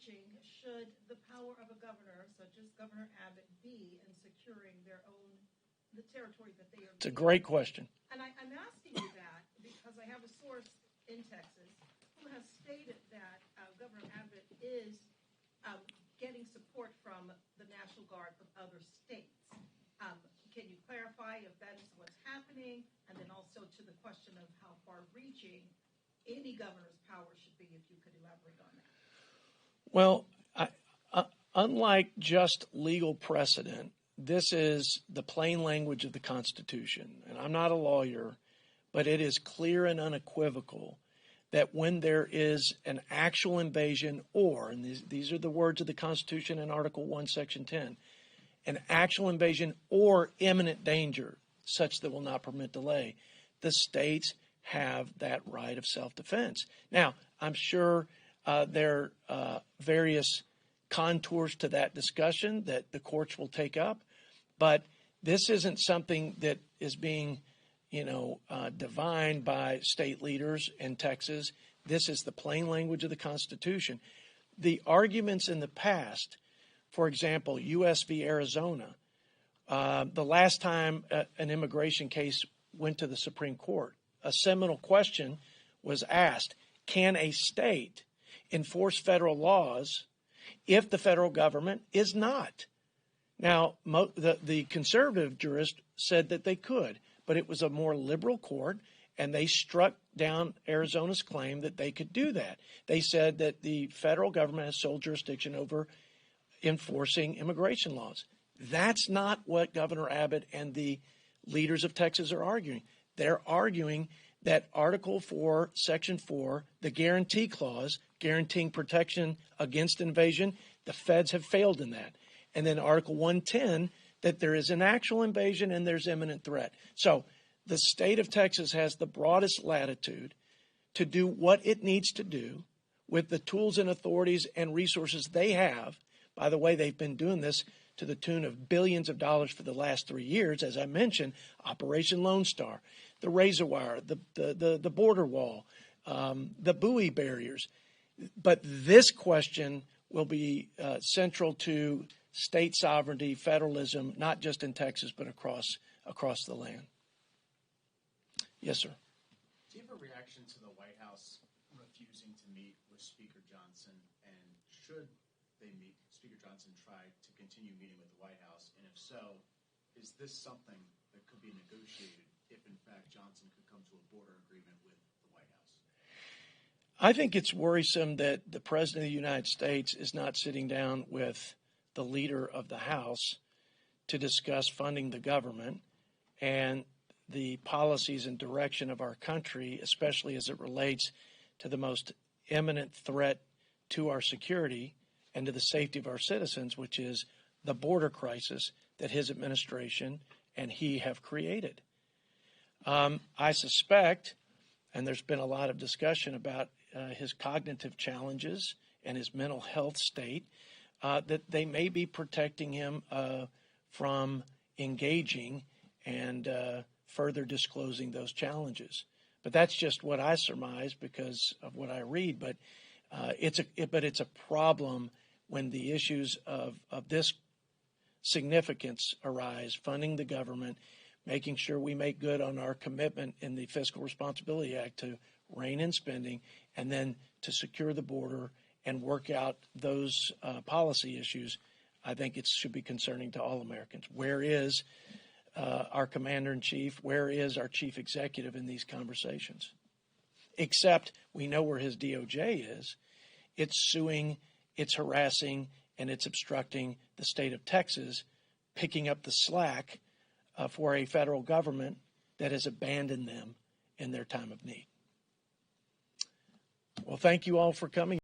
reaching should the power of a governor, such as Governor Abbott, be in securing the territory that they are? It's a great question. And I'm asking you that because I have a source in Texas who has stated that Governor Abbott is getting support from the National Guard of other states. Can you clarify if that is what's happening? And then also to the question of how far-reaching any governor's power should be, if you could elaborate on that. Well, unlike just legal precedent, this is the plain language of the Constitution. And I'm not a lawyer, but it is clear and unequivocal that when there is an actual invasion and these are the words of the Constitution in Article 1, Section 10, an actual invasion or imminent danger such that will not permit delay, the states have that right of self-defense. Now, I'm sure there are various contours to that discussion that the courts will take up, but this isn't something that is being, divined by state leaders in Texas. This is the plain language of the Constitution. The arguments in the past, for example, U.S. v. Arizona, the last time an immigration case went to the Supreme Court, a seminal question was asked: can a state enforce federal laws if the federal government is not? Now, the conservative jurist said that they could, but it was a more liberal court, and they struck down Arizona's claim that they could do that. They said that the federal government has sole jurisdiction over enforcing immigration laws. That's not what Governor Abbott and the leaders of Texas are arguing. They're arguing that Article 4, Section 4, the guarantee clause, guaranteeing protection against invasion, the feds have failed in that. And then Article 110, that there is an actual invasion and there's imminent threat. So the state of Texas has the broadest latitude to do what it needs to do with the tools and authorities and resources they have. By the way, they've been doing this to the tune of billions of dollars for the last 3 years. As I mentioned, Operation Lone Star, the razor wire, the border wall, the buoy barriers. But this question will be central to state sovereignty, federalism, not just in Texas, but across the land. Yes, sir. Do you have a reaction to the White House refusing to meet with Speaker Johnson? And should they meet, Speaker Johnson try to continue meeting with the White House? And if so, is this something that could be negotiated if, in fact, Johnson could come to a border agreement with the White House? I think it's worrisome that the President of the United States is not sitting down with the leader of the House to discuss funding the government and the policies and direction of our country, especially as it relates to the most imminent threat to our security and to the safety of our citizens, which is the border crisis that his administration and he have created. I suspect, and there's been a lot of discussion about his cognitive challenges and his mental health state, that they may be protecting him from engaging and further disclosing those challenges. But that's just what I surmise because of what I read. But it's a problem when the issues of this significance arise: funding the government, making sure we make good on our commitment in the Fiscal Responsibility Act to rein in spending, and then to secure the border and work out those policy issues. I think it should be concerning to all Americans. Where is our commander-in-chief? Where is our chief executive in these conversations? Except we know where his DOJ is. It's suing, it's harassing, and it's obstructing the state of Texas, picking up the slack for a federal government that has abandoned them in their time of need. Well, thank you all for coming.